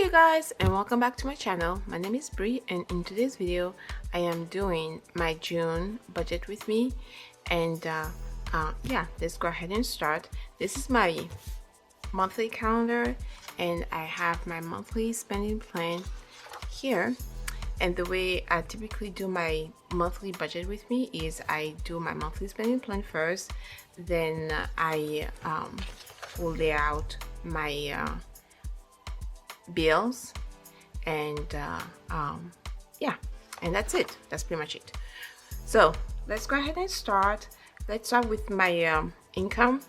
you guys, and welcome back to my channel. My name is Bree, and in today's video I am doing my June budget with me. And yeah, let's go ahead and start. This is my monthly calendar, and I have my monthly spending plan here. And the way I typically do my monthly budget with me is I do my monthly spending plan first, then I will lay out my bills, and yeah, and that's it. That's pretty much it. So let's go ahead and start. Let's start with my income.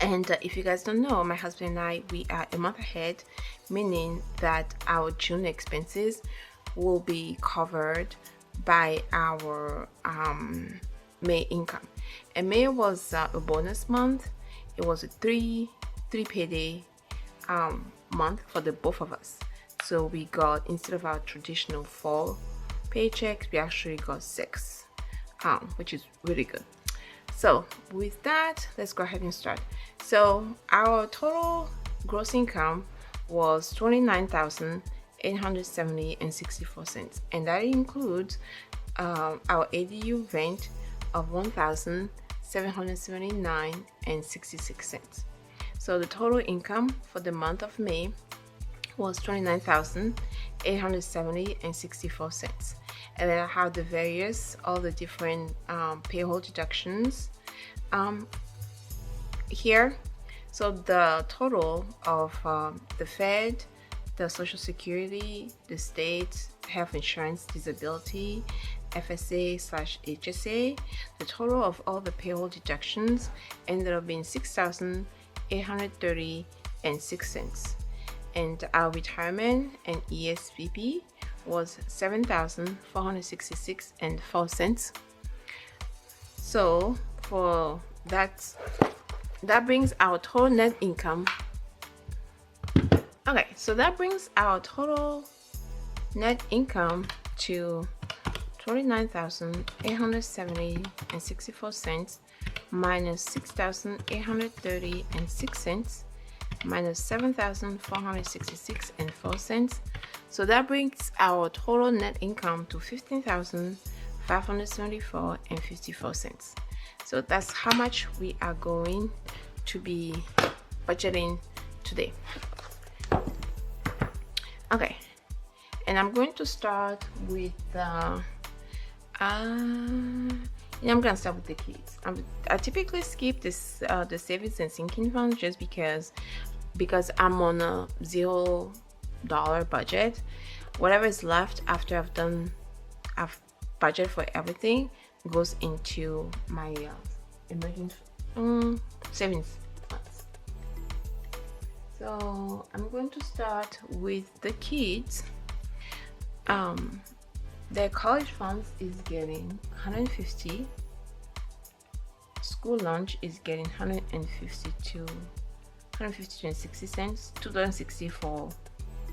And if you guys don't know, my husband and I, we are a month ahead, meaning that our June expenses will be covered by our May income. And May was a bonus month. It was a three payday month for the both of us. So we got, instead of our traditional 4 paychecks, we actually got 6, which is really good. So with that, let's go ahead and start. So our total gross income was $29,870.64, and that includes our ADU rent of $1,779.66. So the total income for the month of May was $29,870.64. And then I have the various, all the different payroll deductions here. So the total of the Fed, the Social Security, the state, health insurance, disability, FSA/HSA, the total of all the payroll deductions ended up being $6,830.06. And our retirement and ESPP was $7,466.04. So for that brings our total net income. Okay, so that brings our total net income to $29,870.64 minus $6,830.06 minus $7,466.04. So that brings our total net income to $15,574.54. So that's how much we are going to be budgeting today. Okay, and I'm going to start with I'm gonna start with the kids. I typically skip this the savings and sinking fund, just because I'm on a $0 budget. Whatever is left after I've budgeted for everything goes into my emergency savings funds. So I'm going to start with the kids. Their college funds is getting $150. School lunch is getting $150.60, $2.60 for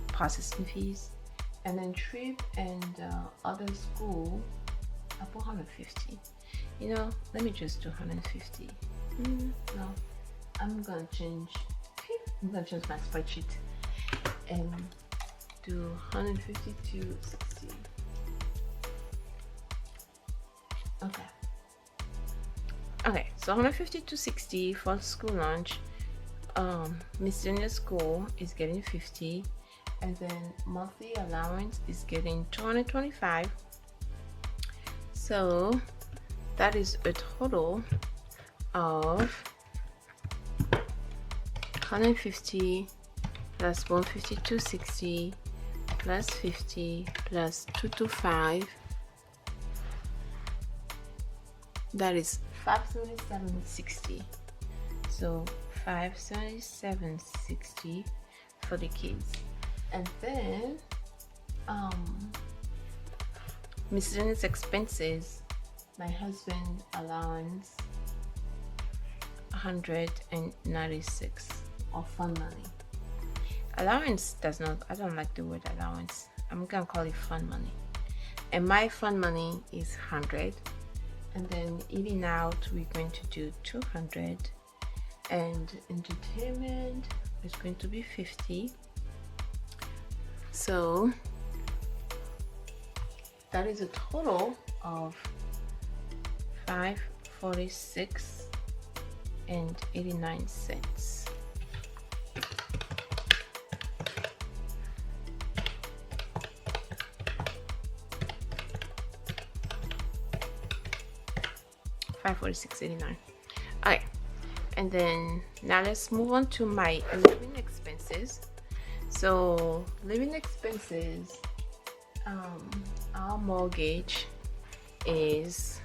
processing fees, and then trip and other school I put $150. You know, let me just do $150. No, I'm gonna change my spreadsheet and do $150 to $60. Okay, so $150 to $60 for school lunch. Miscellaneous school is getting $50, and then monthly allowance is getting $225. So that is a total of $150 plus $150 to $60 plus $50 plus $225. That is $577.60. So $577.60 for the kids. And then miscellaneous expenses, my husband allowance $196 of fund money. Allowance I don't like the word allowance. I'm gonna call it fund money. And my fund money is $100. And then eating out, we're going to do $200, and entertainment is going to be $50. So that is a total of $5.46 and 89 cents. $5.46.89. Okay, and then now let's move on to my living expenses. So living expenses, our mortgage is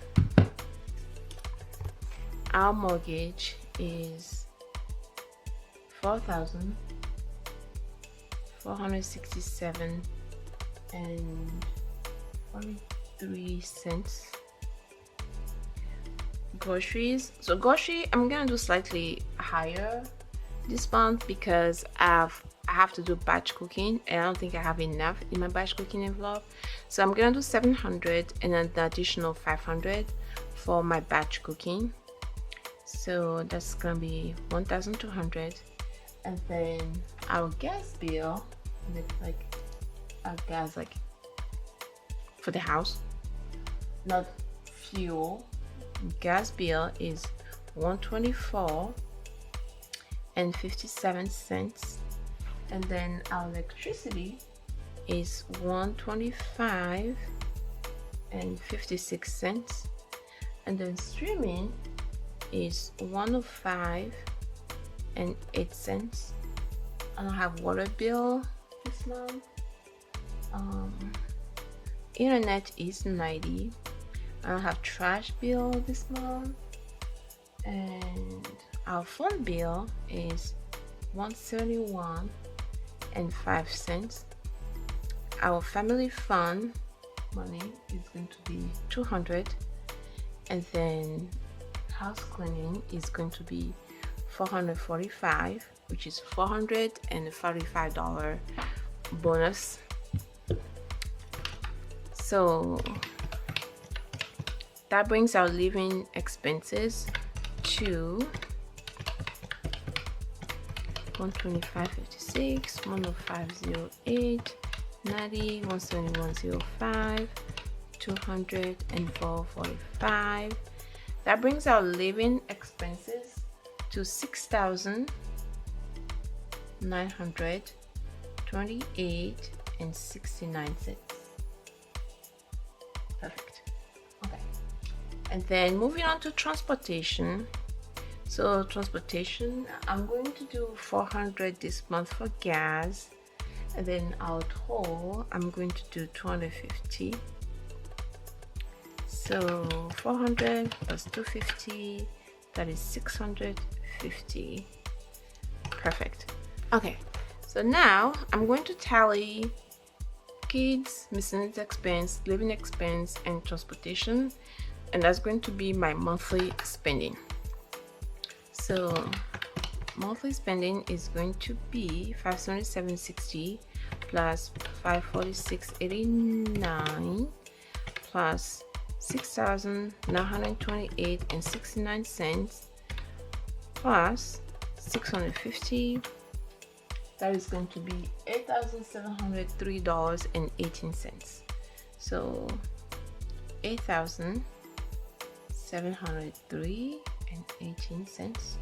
$4,467 and 43 cents. Groceries, so grocery I'm gonna do slightly higher this month because I have to do batch cooking, and I don't think I have enough in my batch cooking envelope, so I'm gonna do 700 and an additional 500 for my batch cooking. So that's gonna be 1,200. And then our gas bill, like our gas, like for the house, not fuel, gas bill is $124.57, and then our electricity is $125.56, and then streaming is $105.08. I don't have water bill this month. Internet is $90. I don't have trash bill this month, and our phone bill is $171.05. Our family fund money is going to be $200, and then house cleaning is going to be $445, which is $445 bonus. So that brings our living expenses to $125.56, $105.08, $90, $171.05, $204.45. That brings our living expenses to $6,928.69. Perfect. Okay. And then moving on to transportation. So transportation, I'm going to do $400 this month for gas, and then our toll, I'm going to do $250. So 400 plus 250, that is 650. Perfect. Okay, so now I'm going to tally kids, miscellaneous expense, living expense, and transportation, and that's going to be my monthly spending. So monthly spending is going to be $577.60 plus $546.89 plus $6,928.69 plus 650. That is going to be $8,703.18. So $8,703.18.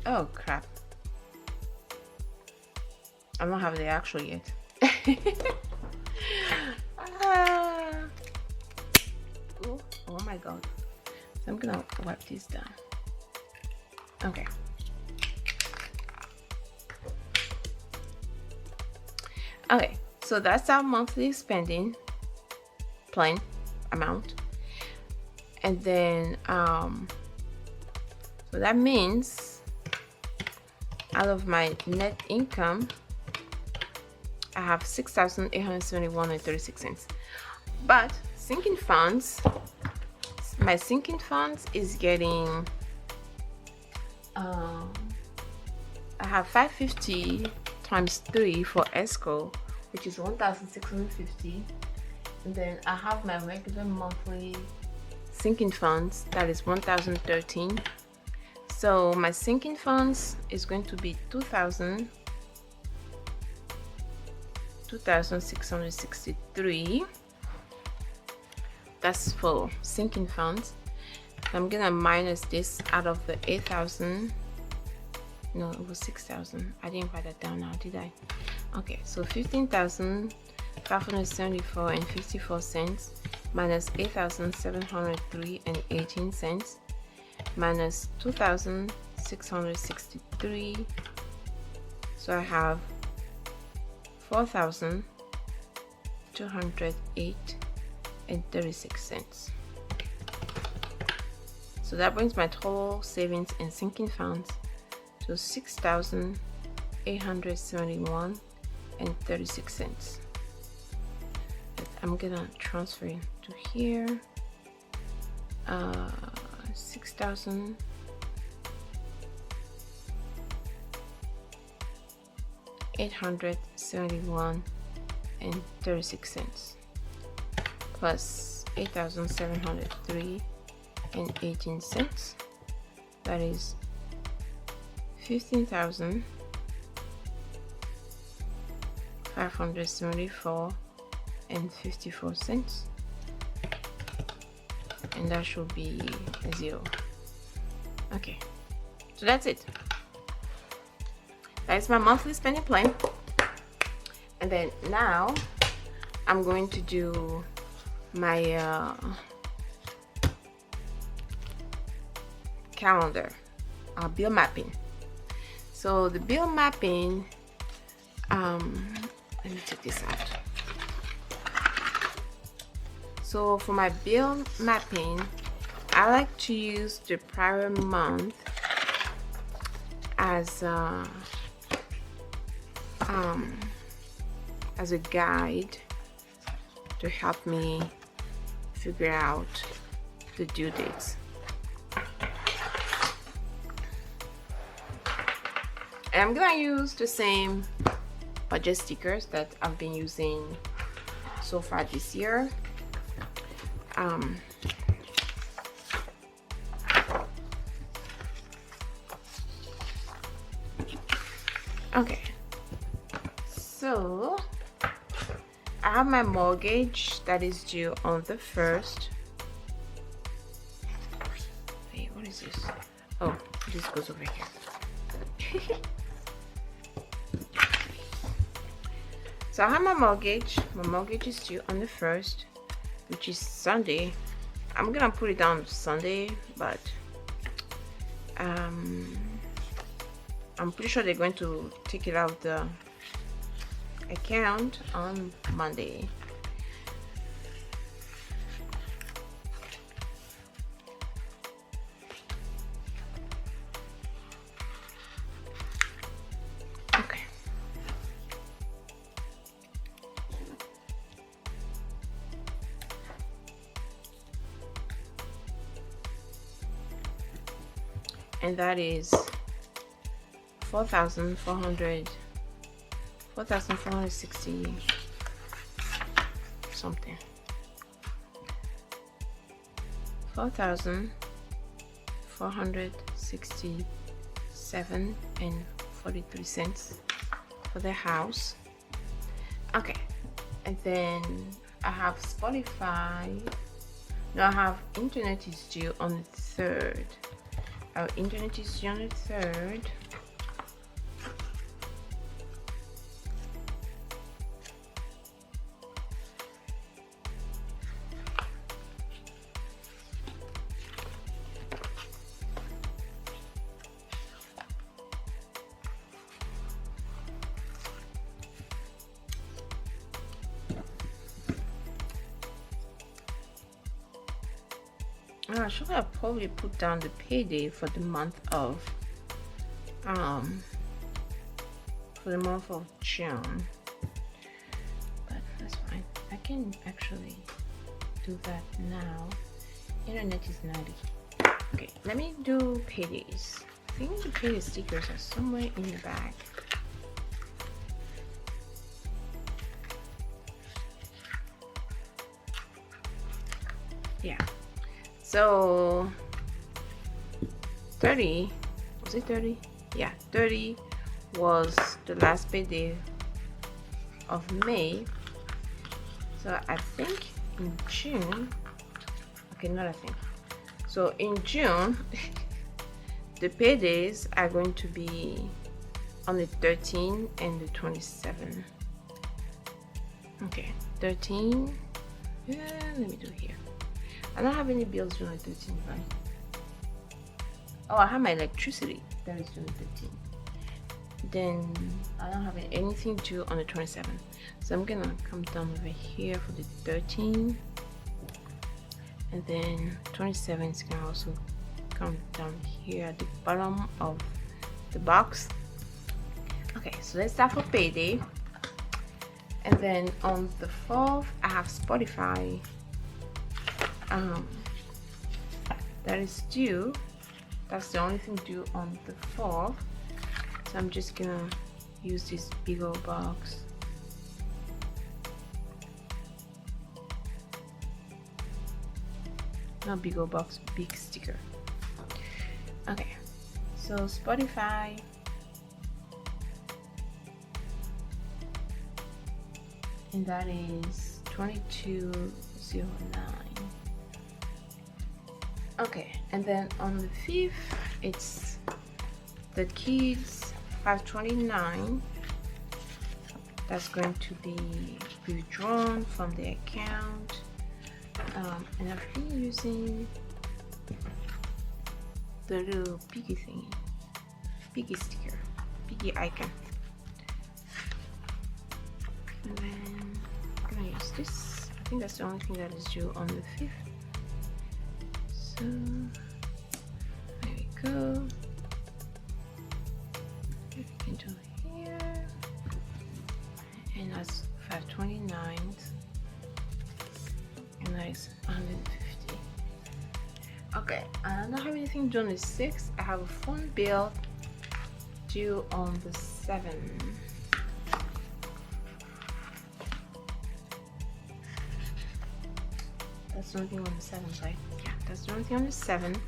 Oh crap, I don't have the actual yet. Oh my god. So I'm gonna wipe this down. Okay. Okay, so that's our monthly spending plan amount. And then so that means out of my net income I have $6,871.36. But sinking funds, my sinking funds is getting I have 550 times 3 for escrow, which is 1,650, and then I have my regular monthly sinking funds, that is 1,013. So my sinking funds is going to be 2,663. That's for sinking funds. I'm gonna minus this out of the 8,000. No, it was 6,000. I didn't write that down now, did I? Okay, so 15,574 and 54 cents minus 8,703 and 18 cents minus 2,663. So I have 4,208 and 36 cents. So that brings my total savings and sinking funds to 6,871 and 36 cents. I'm gonna transfer it to here. 6,871 and 36 cents plus 8,703 and 18 cents. That is 15,574 and 54 cents, and that should be 0. Okay, so that's it. That's my monthly spending plan. And then now I'm going to do my calendar, bill mapping. So the bill mapping, let me take this out. So for my bill mapping, I like to use the prior month as a guide to help me figure out the due dates. And I'm gonna use the same budget stickers that I've been using so far this year. Okay, so I have my mortgage that is due on the 1st. Hey, what is this? Oh, this goes over here. So I have my mortgage. My mortgage is due on the 1st, which is Sunday. I'm gonna put it down Sunday, but I'm pretty sure they're going to take it out of the account on Monday. Okay. And that is 4,460 something. 4,467 and 43 cents for the house. Okay, and then I have Spotify. No, I have internet is due on the 3rd. Our internet is due on the 3rd. Should I probably put down the payday for the month of June, but that's fine. I can actually do that now. Internet is 90. Okay, let me do paydays. I think the payday stickers are somewhere in the back. Yeah. So 30 Was it 30? Yeah, 30 was the last payday of May. So I think in June, okay, not I think. So in June, the paydays are going to be on the 13 and the 27. Okay, 13. Yeah, let me do here. I don't have any bills due on the 13th, right? Oh, I have my electricity that is due on the 13th. Then I don't have anything due on the 27th. So I'm gonna come down over here for the 13th, and then 27 is gonna also come down here at the bottom of the box. Okay, so let's start for payday. And then on the 4th, I have Spotify that is due. That's the only thing due on the 4th. So I'm just gonna use this big old box. Not big old box, big sticker. Okay, so Spotify. And that is 2209. Okay, and then on the 5th, it's the kids 529. That's going to be withdrawn from the account. And I've been using the little piggy thingy, piggy sticker, piggy icon. And then I'm gonna use this. I think that's the only thing that is due on the 5th. So there we go. We can do here, and that's 529, and that is 150. Okay, I don't have anything due on the 6th. I have a phone bill due on the 7th. That's the only thing on the 7th, right? Yeah, that's the only thing on the 7th.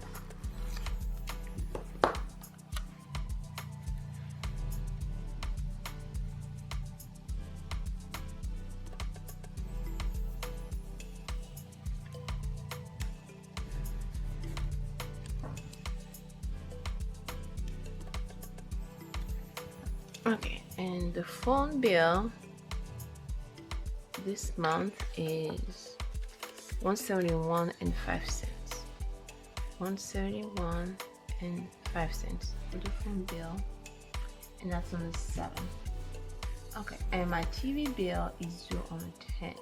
Okay, and the phone bill this month is 171 and 5 cents. 171 and 5 cents for the phone bill, and that's on the 7th. Okay, and my TV bill is due on the 10th.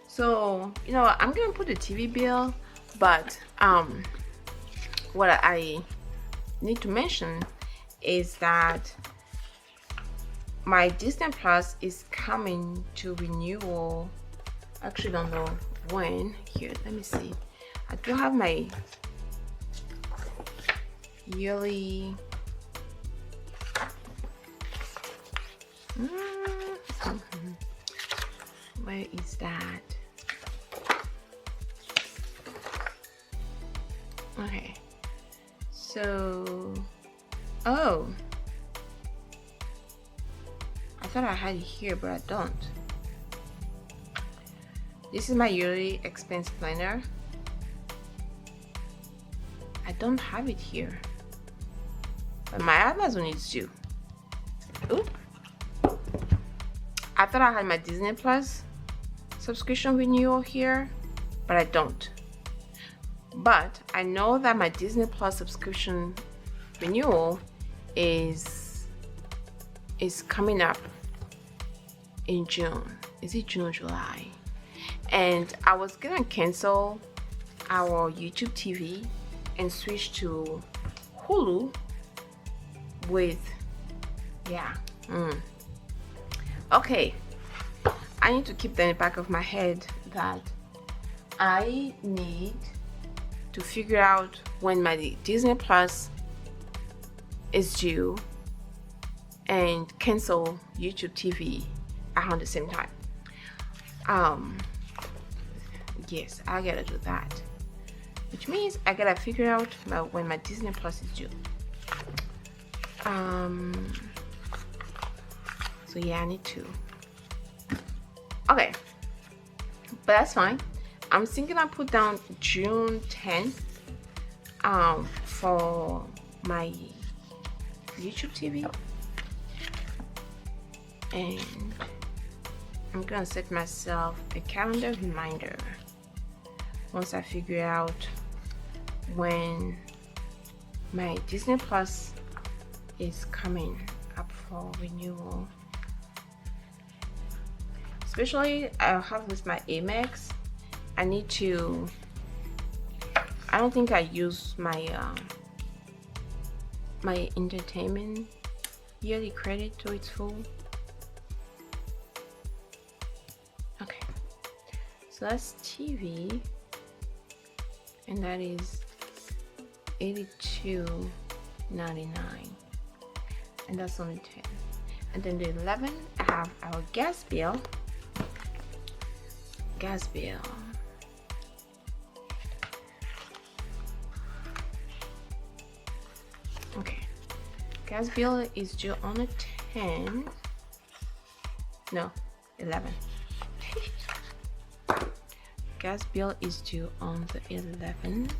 So you know, I'm gonna put the TV bill, but what I need to mention is that my Disney Plus is coming to renewal. Actually, don't know when. Here, let me see. I do have my yearly where is that? Okay, so oh, I thought I had it here, but I don't. This is my yearly expense planner. I don't have it here, but my Amazon is due. Oop. I thought I had my Disney Plus subscription renewal here, but I don't. But I know that my Disney Plus subscription renewal is coming up in June. Is it June or July? And I was gonna cancel our YouTube TV and switch to Hulu with, yeah. Okay, I need to keep that in the back of my head that I need to figure out when my Disney Plus is due and cancel YouTube TV around the same time. Yes, I gotta do that, which means I gotta figure out when my Disney Plus is due. So yeah, I need to. Okay, but that's fine. I'm thinking I put down June 10th for my YouTube TV, and I'm gonna set myself a calendar reminder once I figure out when my Disney Plus is coming up for renewal. Especially I have with my Amex, I need to, I don't think I use my my entertainment yearly credit to its full. Okay, so that's TV, and that is $82.99, and that's only 10. And then the 11, I have our gas bill. Okay, gas bill is due on the 10th. No, 11. Gas bill is due on the 11th.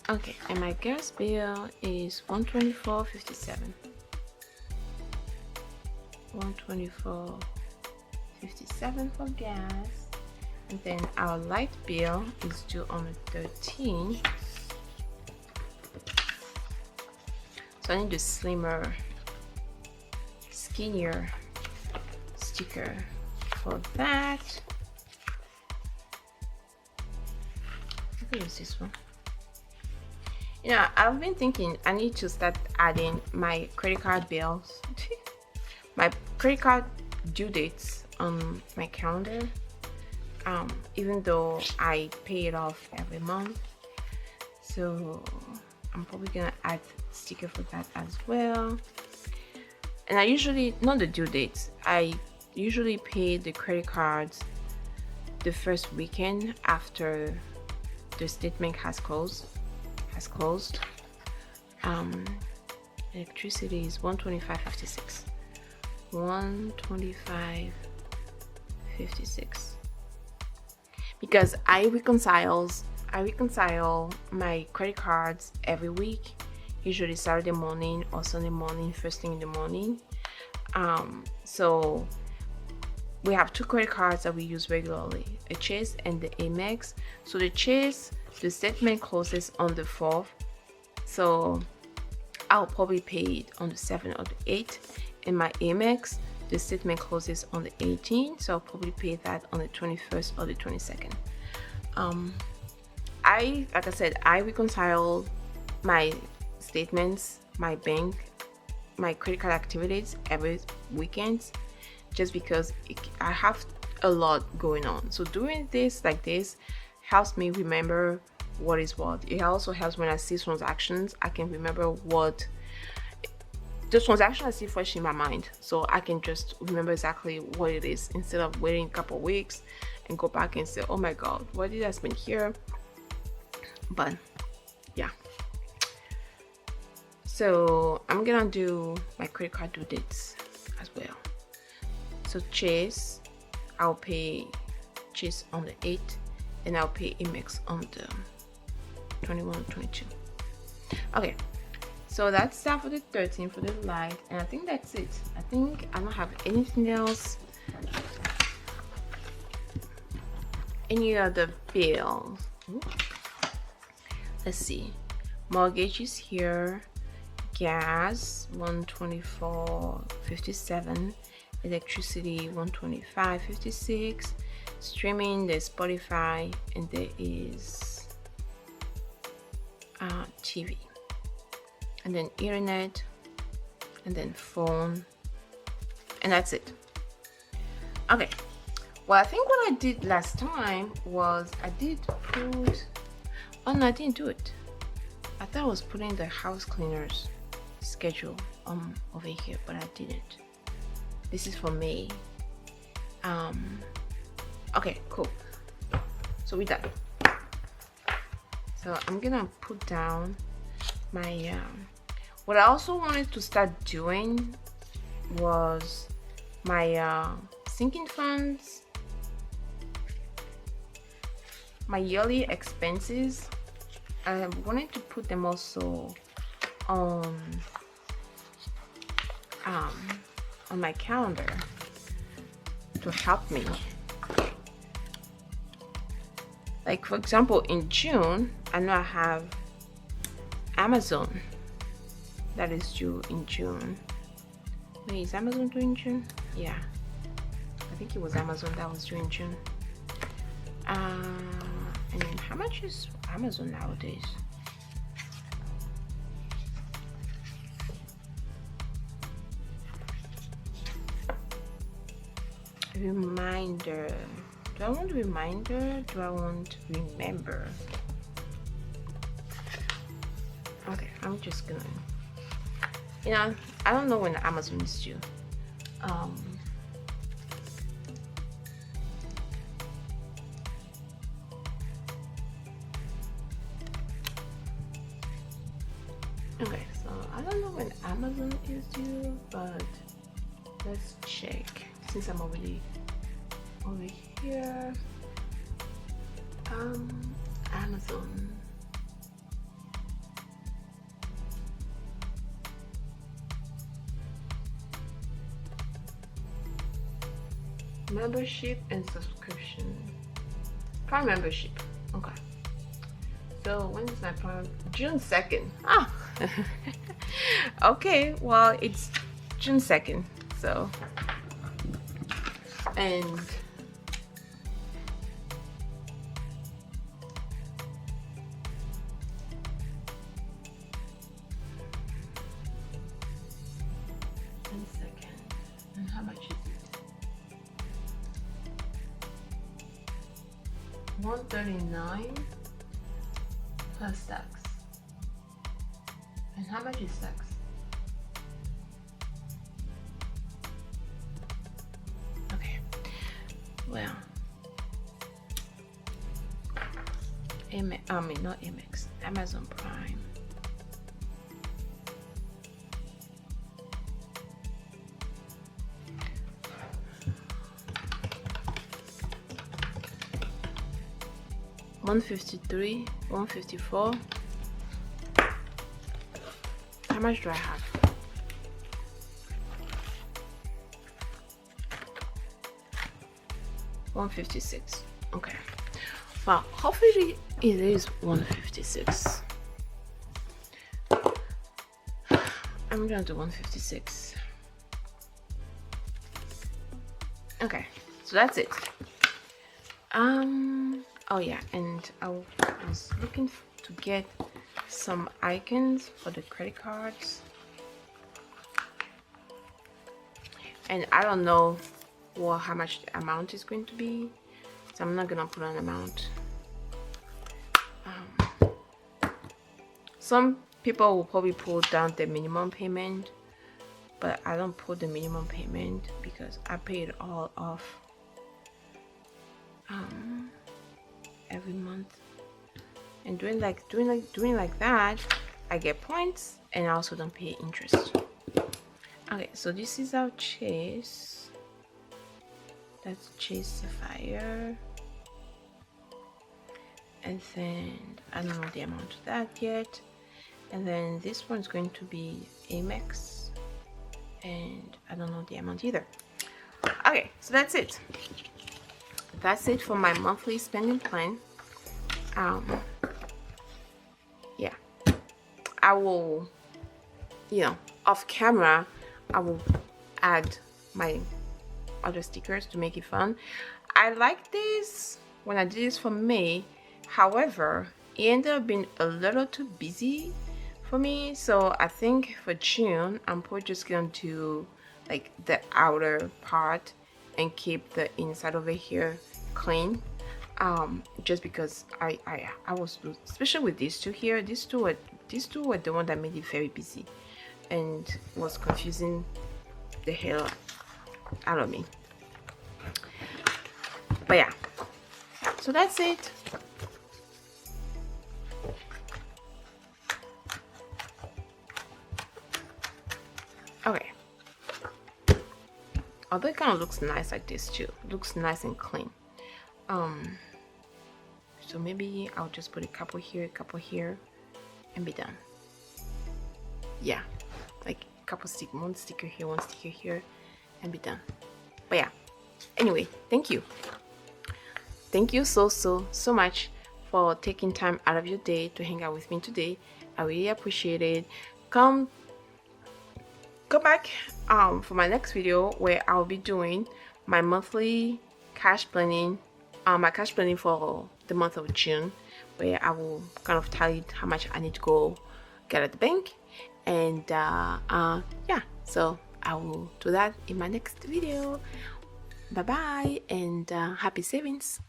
Okay, and my gas bill is $124.57. $124.57 for gas. And then our light bill is due on the 13th. So I need a slimmer, skinnier sticker for that. I think it's this one. You know, I've been thinking I need to start adding my credit card bills, my credit card due dates on my calendar, even though I pay it off every month. So I'm probably gonna add sticker for that as well. And I usually, not the due dates, I usually pay the credit cards the first weekend after the statement has closed. Electricity is $125.56. $125.56. Because I reconcile my credit cards every week, usually Saturday morning or Sunday morning, first thing in the morning. So we have two credit cards that we use regularly, a Chase and the Amex. So the Chase, the statement closes on the 4th, so I'll probably pay it on the 7th or the 8th. In my Amex, the statement closes on the 18th, so I'll probably pay that on the 21st or the 22nd. Like I said, I reconcile my statements, my bank, my credit card activities every weekend, just because I have a lot going on. So doing this like this helps me remember what is what. It also helps when I see transactions, I can remember what the transaction I see fresh in my mind, so I can just remember exactly what it is instead of waiting a couple weeks and go back and say, oh my god, what did I spend here? But yeah, so I'm gonna do my credit card due dates as well. So Chase, I'll pay Chase on the 8th, and I'll pay Amex on the 21 or 22. Okay, so that's that for the 13th for the light, and I think that's it. I think I don't have anything else. Any other bills? Let's see. Mortgage is here. Gas $124.57. Electricity $125.56. Streaming, there's Spotify, and there is TV, and then internet, and then phone, and that's it. Okay, well, I think what I did last time was I did put, oh no, I didn't do it. I thought I was putting the house cleaners schedule over here, but I didn't. this is for May. Okay, cool. So we're done. So I'm gonna put down my what I also wanted to start doing was my sinking funds, my yearly expenses. I wanted to put them also on my calendar to help me. Like for example, in June, I know I have Amazon that is due in June. Wait, is Amazon due in June? Yeah, I think it was Amazon that was due in June. And then how much is Amazon nowadays? Reminder. Do I want reminder? Do I want remember? Okay, I'm just gonna, you know, I don't know when Amazon is due. Okay, so I don't know when Amazon is due, but let's check since I'm already over here. Amazon. Membership and subscription. Prime membership. Okay. So when is my Prime? June 2nd. Ah. Okay. Well, it's June 2nd. So and and how much is it? 139 plus tax. And how much is tax? Okay. Well, not Amex, Amazon Prime. $153, $154. How much do I have? $156. Okay. Well, hopefully it is $156. I'm gonna do $156. Okay, so that's it. Oh yeah, and I was looking to get some icons for the credit cards, and I don't know how much the amount is going to be, so I'm not gonna put an amount. Some people will probably put down the minimum payment, but I don't put the minimum payment because I pay it all off every month. And doing like that, I get points and I also don't pay interest. Okay, so this is our Chase. That's Chase Sapphire. And then I don't know the amount of that yet. And then this one's going to be Amex, and I don't know the amount either. Okay, so that's it. That's it for my monthly spending plan. Yeah, I will, off camera, I will add my other stickers to make it fun. I like this when I did this for May. However, it ended up being a little too busy for me, so I think for June I'm probably just gonna do like the outer part and keep the inside over here clean, just because I was, especially with these two here, these two were the one that made it very busy and was confusing the hell out of me. But yeah, so that's it. Okay, although it kind of looks nice like this too, it looks nice and clean. So maybe I'll just put a couple here, and be done. Yeah, like a couple one sticker here, and be done. But yeah, anyway, thank you so much for taking time out of your day to hang out with me today. I really appreciate it. Come back for my next video, where I'll be doing my monthly cash planning, my cash planning for the month of June, where I will kind of tell you how much I need to go get at the bank. And yeah, so I will do that in my next video. Bye bye, and happy savings.